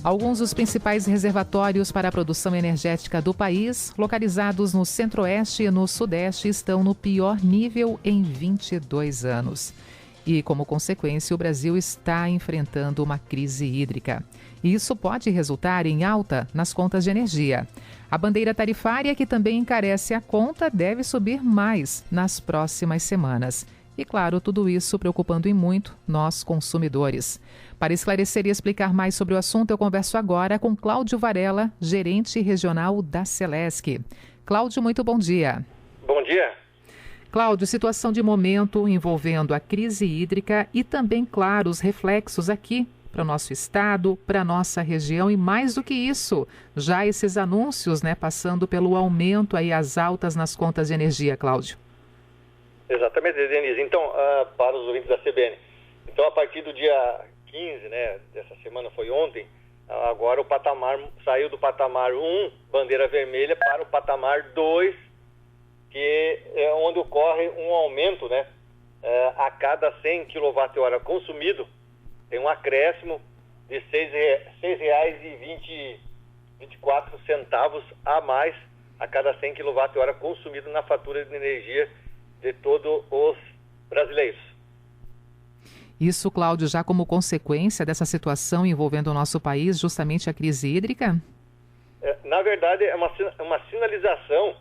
Alguns dos principais reservatórios para a produção energética do país, localizados no Centro-Oeste e no Sudeste, estão no pior nível em 22 anos. E, como consequência, o Brasil está enfrentando uma crise hídrica. E isso pode resultar em alta nas contas de energia. A bandeira tarifária, que também encarece a conta, deve subir mais nas próximas semanas. E, claro, tudo isso preocupando em muito nós, consumidores. Para esclarecer e explicar mais sobre o assunto, eu converso agora com Cláudio Varela, gerente regional da Celesc. Cláudio, muito bom dia. Bom dia. Cláudio, situação de momento envolvendo a crise hídrica e também, claro, os reflexos aqui para o nosso estado, para a nossa região e mais do que isso, já esses anúncios, passando pelo aumento aí, as altas nas contas de energia, Cláudio. Exatamente, Denise. Então, para os ouvintes da CBN, então a partir do dia 15, dessa semana, foi ontem, agora o patamar saiu do patamar 1, bandeira vermelha, para o patamar 2, que é onde ocorre um aumento, a cada 100 kWh consumido, tem um acréscimo de R$ 6,24 a mais a cada 100 kWh consumido na fatura de energia de todos os brasileiros. Isso, Cláudio, já como consequência dessa situação envolvendo o nosso país, justamente a crise hídrica? Na verdade, é uma sinalização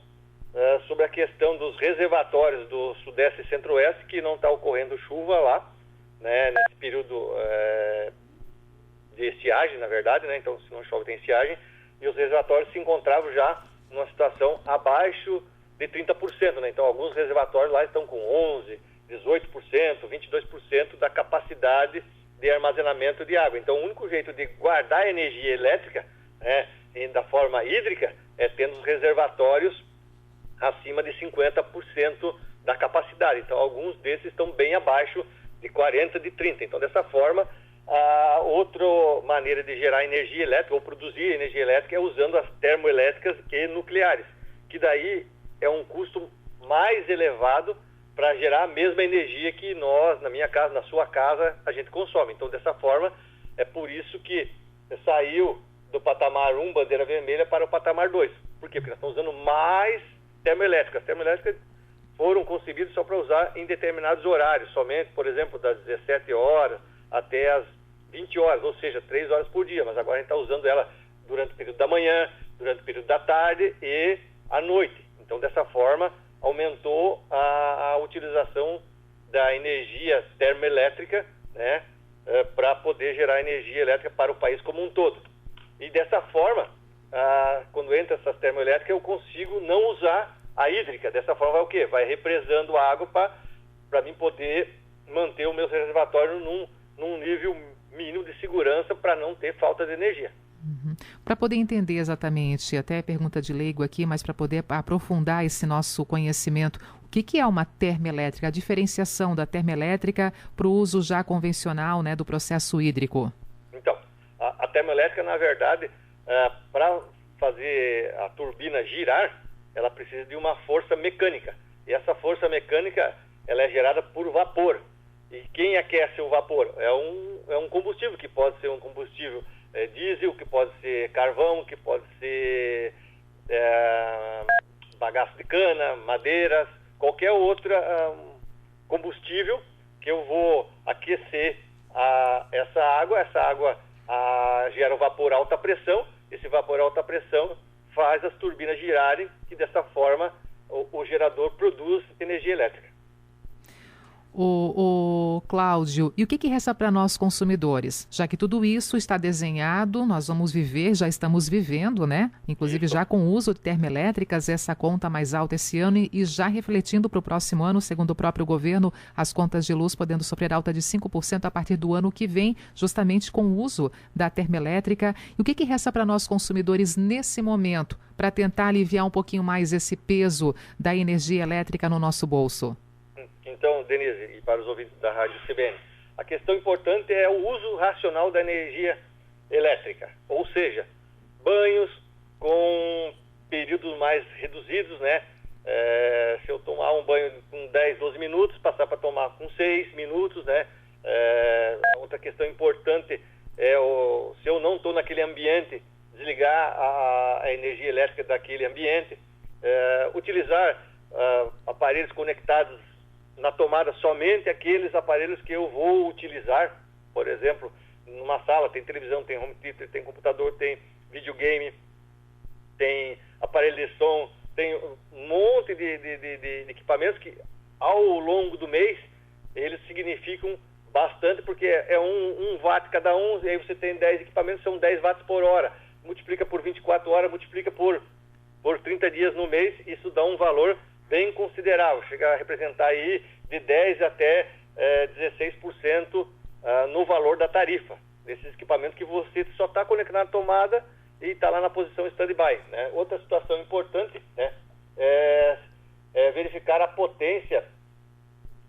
sobre a questão dos reservatórios do Sudeste e Centro-Oeste, que não está ocorrendo chuva lá, nesse período de estiagem, na verdade, então se não chove tem estiagem, e os reservatórios se encontravam já numa situação abaixo de 30%, então alguns reservatórios lá estão com 11%, 18%, 22% da capacidade de armazenamento de água. Então o único jeito de guardar energia elétrica da forma hídrica é tendo os reservatórios acima de 50% da capacidade. Então alguns desses estão bem abaixo de 40%, de 30%. Então dessa forma, a outra maneira de gerar energia elétrica ou produzir energia elétrica é usando as termoelétricas e nucleares, que daí é um custo mais elevado para gerar a mesma energia que nós, na minha casa, na sua casa, a gente consome. Então, dessa forma, é por isso que saiu do patamar 1, bandeira vermelha, para o patamar 2. Por quê? Porque nós estamos usando mais termoelétricas. As termoelétricas foram concebidas só para usar em determinados horários, somente, por exemplo, das 17 horas até as 20 horas, ou seja, 3 horas por dia. Mas agora a gente está usando ela durante o período da manhã, durante o período da tarde e à noite. Então, dessa forma, aumentou a utilização da energia termoelétrica, para poder gerar energia elétrica para o país como um todo. E dessa forma, quando entra essas termoelétricas, eu consigo não usar a hídrica. Dessa forma, vai o quê? Vai represando a água para mim poder manter o meu reservatório num nível mínimo de segurança para não ter falta de energia. Para poder entender exatamente, até pergunta de leigo aqui, mas para poder aprofundar esse nosso conhecimento, o que é uma termoelétrica? A diferenciação da termoelétrica para o uso já convencional, do processo hídrico? Então, a termoelétrica, na verdade, para fazer a turbina girar, ela precisa de uma força mecânica. E essa força mecânica, ela é gerada por vapor. E quem aquece o vapor? É um combustível, que pode ser um combustível diesel, que pode ser carvão, que pode ser bagaço de cana, madeiras, qualquer outro combustível que eu vou aquecer essa água gera um vapor a alta pressão. Esse vapor a alta pressão faz as turbinas girarem, que dessa forma o gerador produz energia elétrica. O Cláudio, e o que resta para nós consumidores? Já que tudo isso está desenhado, nós vamos viver, já estamos vivendo, Inclusive já com o uso de termoelétricas, essa conta mais alta esse ano e já refletindo para o próximo ano, segundo o próprio governo, as contas de luz podendo sofrer alta de 5% a partir do ano que vem, justamente com o uso da termoelétrica. E o que resta para nós consumidores nesse momento, para tentar aliviar um pouquinho mais esse peso da energia elétrica no nosso bolso? Então, Denise, e para os ouvintes da Rádio CBN, a questão importante é o uso racional da energia elétrica, ou seja, banhos com períodos mais reduzidos, se eu tomar um banho com 10, 12 minutos, passar para tomar com 6 minutos, outra questão importante se eu não estou naquele ambiente, desligar a energia elétrica daquele ambiente, utilizar aparelhos conectados na tomada, somente aqueles aparelhos que eu vou utilizar. Por exemplo, numa sala tem televisão, tem home theater, tem computador, tem videogame, tem aparelho de som, tem um monte de equipamentos que ao longo do mês eles significam bastante, porque é um watt cada um, e aí você tem 10 equipamentos, são 10 watts por hora. Multiplica por 24 horas, multiplica por 30 dias no mês, isso dá um valor bem considerável. Chega a representar aí de 10% até 16% no valor da tarifa desses equipamentos, que você só está conectado na tomada e está lá na posição stand-by, né? Outra situação importante, né, é verificar a potência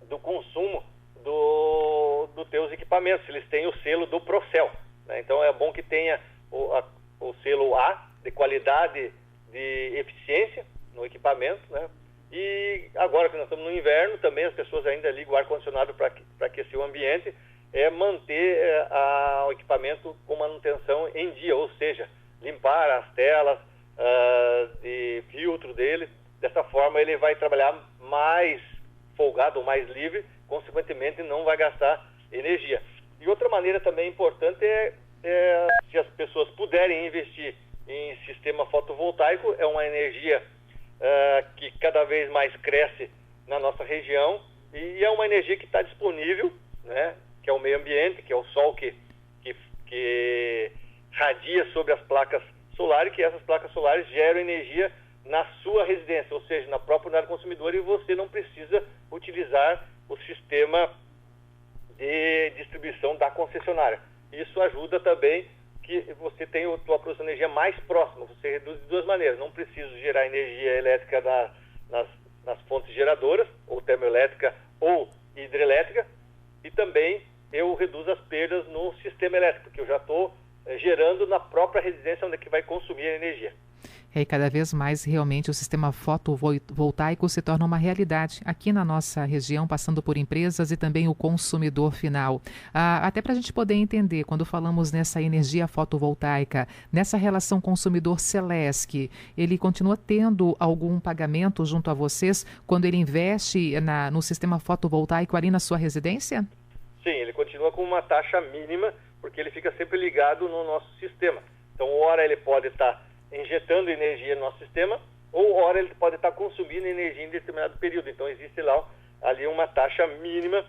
do consumo dos teus equipamentos, se eles têm o selo do Procel, né? Então é bom que tenha o selo A, de qualidade de eficiência no equipamento, né? E agora que nós estamos no inverno, também as pessoas ainda ligam o ar-condicionado para aquecer o ambiente, manter o equipamento com manutenção em dia, ou seja, limpar as telas de filtro dele. Dessa forma ele vai trabalhar mais folgado ou mais livre, consequentemente não vai gastar energia. E outra maneira também importante se as pessoas puderem investir em sistema fotovoltaico, é uma energia que cada vez mais cresce na nossa região, e é uma energia que está disponível, né, que é o meio ambiente, que é o sol que radia sobre as placas solares, que essas placas solares geram energia na sua residência, ou seja, na própria unidade consumidora, e você não precisa utilizar o sistema de distribuição da concessionária. Isso ajuda também que você tenha a sua produção de energia mais próxima. Você reduz de duas maneiras: não preciso gerar energia elétrica nas fontes geradoras, ou termoelétrica ou hidrelétrica, e também eu reduzo as perdas no sistema elétrico, porque eu já estou gerando na própria residência onde é que vai consumir a energia. E cada vez mais realmente o sistema fotovoltaico se torna uma realidade aqui na nossa região, passando por empresas e também o consumidor final. Até para a gente poder entender, quando falamos nessa energia fotovoltaica, nessa relação consumidor-Celesc, ele continua tendo algum pagamento junto a vocês quando ele investe no sistema fotovoltaico ali na sua residência? Sim, ele continua com uma taxa mínima, porque ele fica sempre ligado no nosso sistema. Então, hora ele pode estar injetando energia no nosso sistema, ou hora ele pode estar consumindo energia em determinado período. Então existe ali uma taxa mínima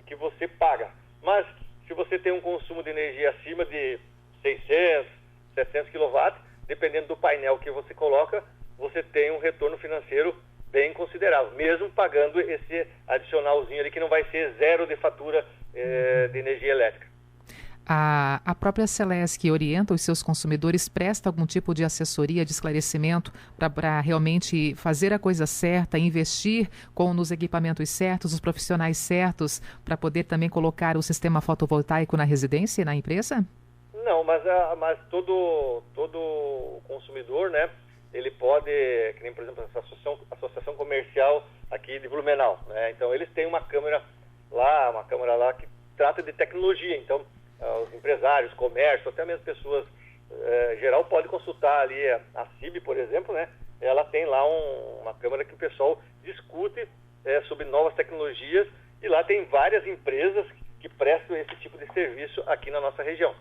que você paga. Mas se você tem um consumo de energia acima de 600, 700 kW, dependendo do painel que você coloca, você tem um retorno financeiro bem considerável, mesmo pagando esse adicionalzinho ali, que não vai ser zero de fatura de energia elétrica. A própria Celesc orienta os seus consumidores, presta algum tipo de assessoria, de esclarecimento para realmente fazer a coisa certa, investir nos equipamentos certos, os profissionais certos, para poder também colocar o sistema fotovoltaico na residência e na empresa? Não, mas todo consumidor, né, ele pode, que nem por exemplo a Associação Comercial aqui de Blumenau, né, então eles têm uma câmera lá que trata de tecnologia. Então os empresários, comércio, até mesmo pessoas geral pode consultar ali a CIB, por exemplo, né? Ela tem lá uma câmara que o pessoal discute sobre novas tecnologias, e lá tem várias empresas que prestam esse tipo de serviço aqui na nossa região.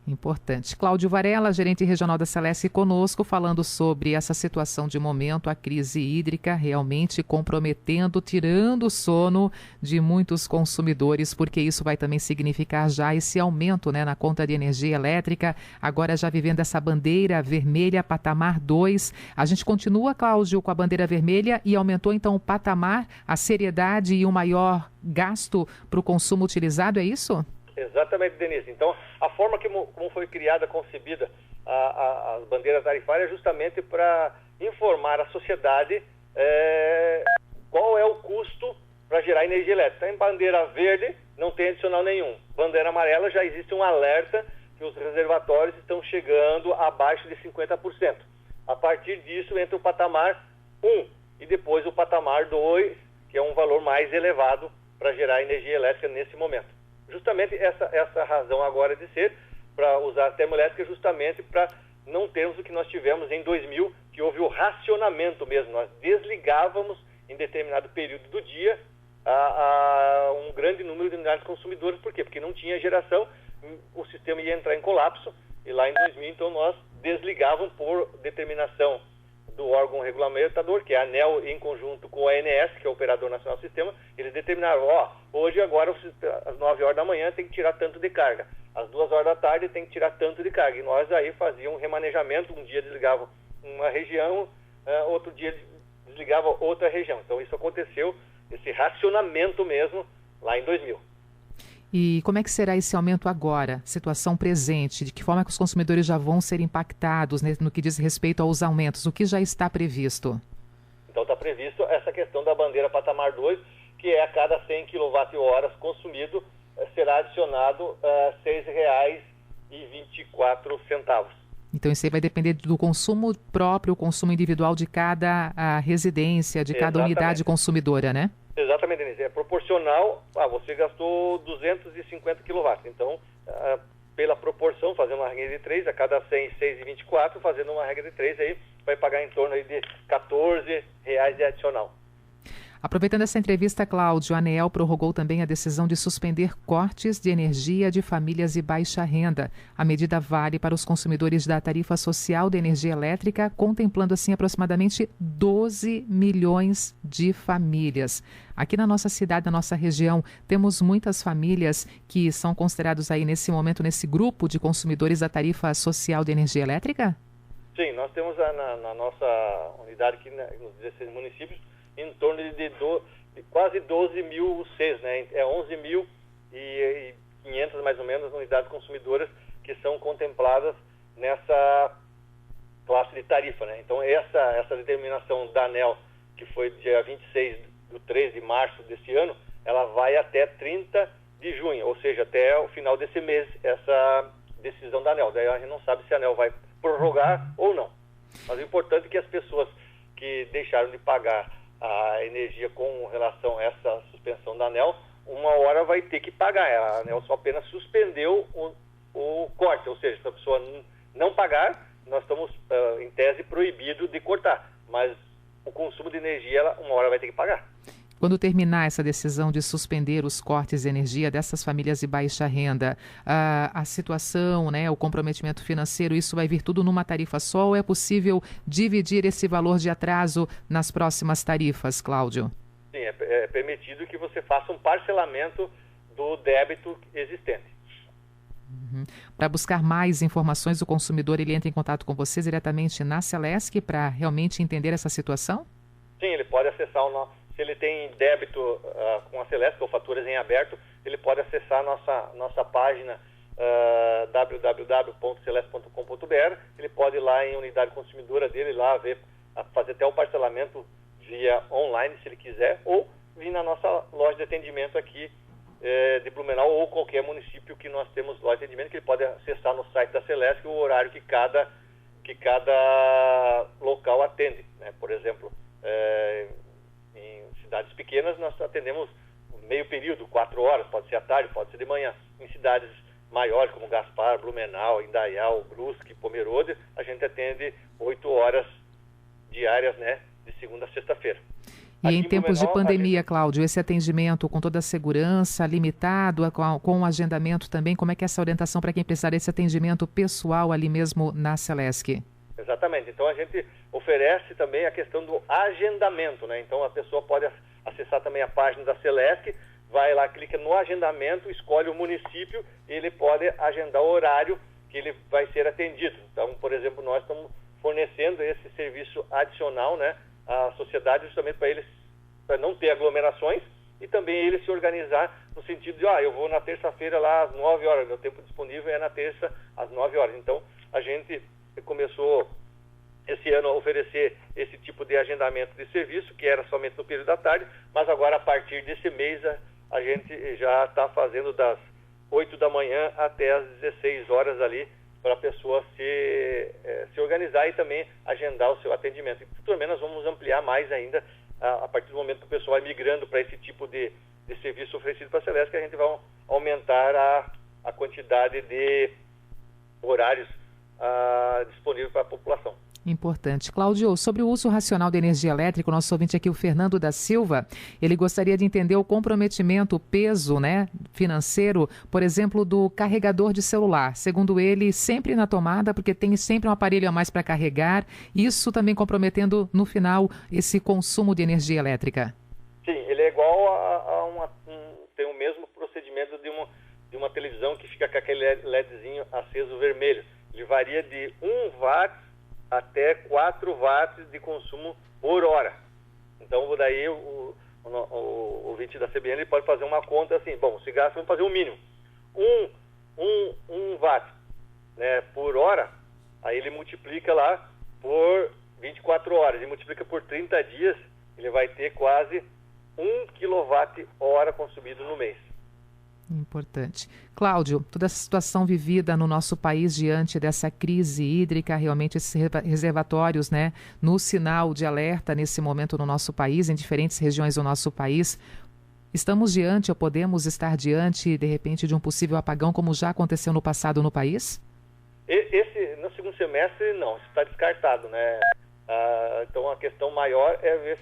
Importante. Cláudio Varela, gerente regional da Celesc, conosco, falando sobre essa situação de momento, a crise hídrica realmente comprometendo, tirando o sono de muitos consumidores, porque isso vai também significar já esse aumento, né, na conta de energia elétrica, agora já vivendo essa bandeira vermelha, patamar 2. A gente continua, Cláudio, com a bandeira vermelha e aumentou então o patamar, a seriedade e o maior gasto para o consumo utilizado, é isso? Exatamente, Denise. Então, a forma como foi criada, concebida as bandeiras tarifárias é justamente para informar a sociedade qual é o custo para gerar energia elétrica. Em bandeira verde não tem adicional nenhum. Bandeira amarela já existe um alerta que os reservatórios estão chegando abaixo de 50%. A partir disso entra o patamar 1 e depois o patamar 2, que é um valor mais elevado para gerar energia elétrica nesse momento. Justamente essa razão agora de ser, para usar a termoelétrica justamente para não termos o que nós tivemos em 2000, que houve o racionamento mesmo. Nós desligávamos em determinado período do dia a um grande número de unidades consumidoras. Por quê? Porque não tinha geração, o sistema ia entrar em colapso, e lá em 2000, então, nós desligávamos por determinação do órgão regulamentador, que é a ANEEL, em conjunto com a ANS, que é o Operador Nacional do Sistema. Eles determinaram, hoje agora às 9 horas da manhã tem que tirar tanto de carga, às 2 horas da tarde tem que tirar tanto de carga, e nós aí fazíamos um remanejamento, um dia desligava uma região, outro dia desligava outra região. Então isso aconteceu, esse racionamento mesmo, lá em 2000. E como é que será esse aumento agora, situação presente? De que forma que os consumidores já vão ser impactados no que diz respeito aos aumentos? O que já está previsto? Então está previsto essa questão da bandeira patamar 2, que é a cada 100 kWh consumido, será adicionado R$ 6,24. Então isso aí vai depender do consumo próprio, o consumo individual de cada residência, de cada unidade consumidora, né? Exatamente, Denise. É proporcional, você gastou 250 kW, então, pela proporção, fazendo uma regra de 3, a cada 100, 6,24, fazendo uma regra de 3, aí vai pagar em torno aí de R$ 14 de adicional. Aproveitando essa entrevista, Cláudio, a ANEEL prorrogou também a decisão de suspender cortes de energia de famílias de baixa renda. A medida vale para os consumidores da tarifa social de energia elétrica, contemplando assim aproximadamente 12 milhões de famílias. Aqui na nossa cidade, na nossa região, temos muitas famílias que são considerados aí nesse momento, nesse grupo de consumidores da tarifa social de energia elétrica? Sim, nós temos na nossa unidade aqui nos 16 municípios, em torno de quase 12 mil CEs, né? É 11.500 mais ou menos unidades consumidoras que são contempladas nessa classe de tarifa, né? Então essa determinação da ANEEL, que foi dia 26 de 3 de março desse ano, ela vai até 30 de junho, ou seja, até o final desse mês, essa decisão da ANEEL. Daí a gente não sabe se a ANEEL vai prorrogar ou não. Mas o importante é que as pessoas que deixaram de pagar a energia com relação a essa suspensão da ANEEL, uma hora vai ter que pagar. A ANEEL só apenas suspendeu o corte, ou seja, se a pessoa não pagar, nós estamos, em tese, proibido de cortar, mas o consumo de energia, ela uma hora vai ter que pagar. Quando terminar essa decisão de suspender os cortes de energia dessas famílias de baixa renda, a situação, né, o comprometimento financeiro, isso vai vir tudo numa tarifa só ou é possível dividir esse valor de atraso nas próximas tarifas, Cláudio? Sim, é permitido que você faça um parcelamento do débito existente. Para buscar mais informações, o consumidor ele entra em contato com vocês diretamente na Celesc para realmente entender essa situação? Sim, ele pode acessar o nosso. Se ele tem débito com a Celesc ou faturas em aberto, ele pode acessar nossa página www.celesc.com.br. Ele pode ir lá em unidade consumidora dele, lá fazer até o parcelamento via online, se ele quiser, ou vir na nossa loja de atendimento aqui de Blumenau ou qualquer município que nós temos loja de atendimento, que ele pode acessar no site da Celesc o horário que cada local atende, né? Por exemplo, em cidades pequenas nós atendemos meio período, 4 horas, pode ser à tarde, pode ser de manhã. Em cidades maiores como Gaspar, Blumenau, Indaial, Brusque, Pomerode, a gente atende 8 horas diárias, né, de segunda a sexta-feira. E aqui em tempos de pandemia, Cláudio, esse atendimento com toda a segurança, limitado, com o agendamento também, como é que é essa orientação para quem precisar desse atendimento pessoal ali mesmo na Celesc? Exatamente. Então a gente oferece também a questão do agendamento, né? Então a pessoa pode acessar também a página da Celesc, vai lá, clica no agendamento, escolhe o município e ele pode agendar o horário que ele vai ser atendido. Então, por exemplo, nós estamos fornecendo esse serviço adicional, né, à sociedade, justamente para não ter aglomerações e também ele se organizar no sentido de, eu vou na terça-feira lá às 9 horas, meu tempo disponível é na terça às 9 horas. Então a gente começou esse ano a oferecer esse tipo de agendamento de serviço, que era somente no período da tarde, mas agora a partir desse mês a gente já está fazendo das 8 da manhã até as 16 horas ali, para a pessoa se organizar e também agendar o seu atendimento. E futuramente nós vamos ampliar mais ainda, a partir do momento que o pessoal vai migrando para esse tipo de serviço oferecido para a Celesc, que a gente vai aumentar a quantidade de horários disponíveis para a população. Importante. Cláudio, sobre o uso racional da energia elétrica, o nosso ouvinte aqui, o Fernando da Silva, ele gostaria de entender o comprometimento, o peso, né, financeiro, por exemplo, do carregador de celular. Segundo ele, sempre na tomada, porque tem sempre um aparelho a mais para carregar, isso também comprometendo, no final, esse consumo de energia elétrica. Sim, ele é igual tem o mesmo procedimento de uma televisão que fica com aquele LEDzinho aceso vermelho. Ele varia de 1 watt até 4 watts de consumo por hora. Então, daí o ouvinte da CBN ele pode fazer uma conta assim, bom, se gasta, vamos fazer o mínimo. 1 watt, né, por hora, aí ele multiplica lá por 24 horas, e multiplica por 30 dias, ele vai ter quase 1 kWh consumido no mês. Importante. Cláudio, toda essa situação vivida no nosso país diante dessa crise hídrica, realmente esses reservatórios, né, no sinal de alerta nesse momento no nosso país, em diferentes regiões do nosso país, estamos diante ou podemos estar diante, de repente, de um possível apagão, como já aconteceu no passado no país? No segundo semestre, não, isso está descartado, né? Então, a questão maior é ver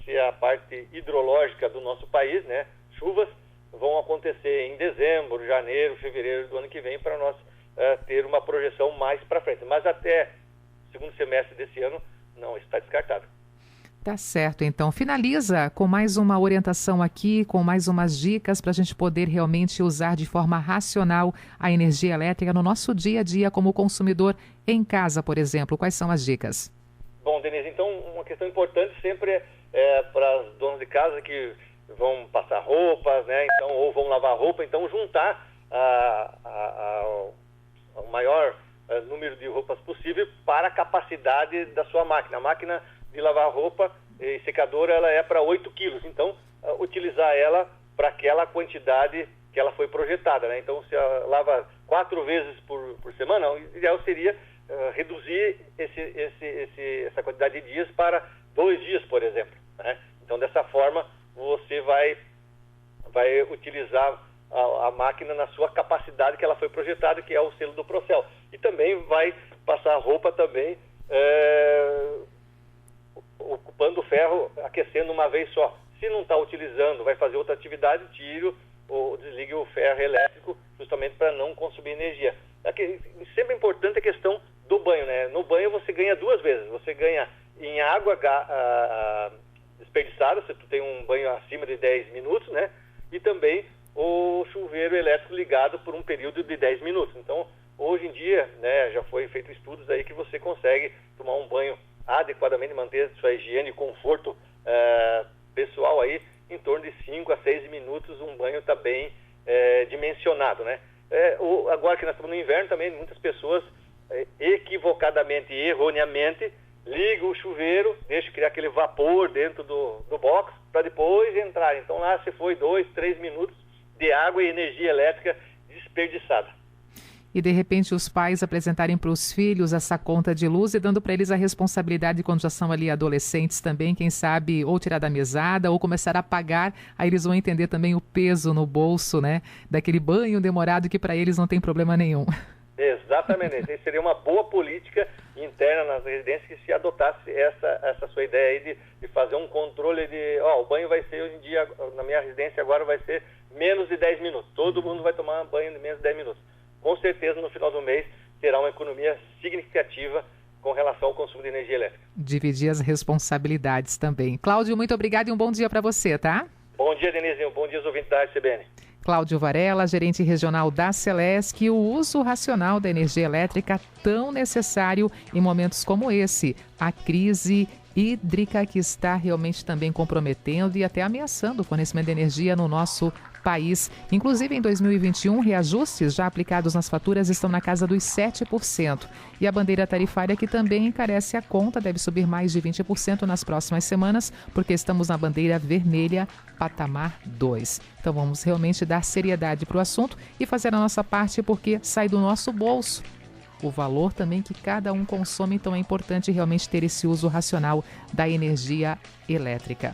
se a parte hidrológica do nosso país, né, chuvas, vão acontecer em dezembro, janeiro, fevereiro do ano que vem, para nós ter uma projeção mais para frente. Mas até o segundo semestre desse ano, não, isso está descartado. Tá certo, então. Finaliza com mais uma orientação aqui, com mais umas dicas para a gente poder realmente usar de forma racional a energia elétrica no nosso dia a dia como consumidor em casa, por exemplo. Quais são as dicas? Bom, Denise, então uma questão importante sempre é para os donos de casa que vão passar roupas, né? Então, ou vão lavar roupa, então juntar o maior número de roupas possível para a capacidade da sua máquina. A máquina de lavar roupa e secadora, ela é para 8 quilos, então utilizar ela para aquela quantidade que ela foi projetada, né? Então, se ela lava 4 vezes por semana, o ideal seria reduzir essa quantidade de dias para 2 dias, por exemplo, né? Então, dessa forma, você vai utilizar a máquina na sua capacidade que ela foi projetada, que é o selo do Procel. E também vai passar a roupa também ocupando o ferro, aquecendo uma vez só. Se não está utilizando, vai fazer outra atividade, tire ou desligue o ferro elétrico, justamente para não consumir energia. Sempre é importante a questão do banho, né? No banho você ganha 2 vezes. Você ganha em água desperdiçada, se tu tem um banho acima de 10 minutos, né? E também o chuveiro elétrico ligado por um período de 10 minutos. Então, hoje em dia, né, já foi feito estudos aí que você consegue tomar um banho adequadamente, manter sua higiene e conforto pessoal aí, em torno de 5 a 6 minutos, um banho está bem dimensionado, né? Agora que nós estamos no inverno também, muitas pessoas equivocadamente e erroneamente liga o chuveiro, deixa criar aquele vapor dentro do box para depois entrar. Então lá se foi 2, 3 minutos de água e energia elétrica desperdiçada. E de repente os pais apresentarem para os filhos essa conta de luz e dando para eles a responsabilidade quando já são ali adolescentes também, quem sabe, ou tirar da mesada ou começar a pagar, aí eles vão entender também o peso no bolso, né, daquele banho demorado que para eles não tem problema nenhum. Exatamente, isso seria uma boa política interna nas residências que se adotasse essa sua ideia aí de fazer um controle de, o banho vai ser hoje em dia, na minha residência agora vai ser menos de 10 minutos, todo mundo vai tomar banho de menos de 10 minutos. Com certeza no final do mês terá uma economia significativa com relação ao consumo de energia elétrica. Dividir as responsabilidades também. Cláudio, muito obrigado e um bom dia para você, tá? Bom dia, Denise, bom dia aos ouvintes da RCBN. Cláudio Varela, gerente regional da Celesc, o uso racional da energia elétrica tão necessário em momentos como esse. A crise hídrica que está realmente também comprometendo e até ameaçando o fornecimento de energia no nosso país. Inclusive, em 2021, reajustes já aplicados nas faturas estão na casa dos 7%. E a bandeira tarifária, que também encarece a conta, deve subir mais de 20% nas próximas semanas, porque estamos na bandeira vermelha, patamar 2. Então, vamos realmente dar seriedade para o assunto e fazer a nossa parte, porque sai do nosso bolso o valor também que cada um consome. Então, é importante realmente ter esse uso racional da energia elétrica.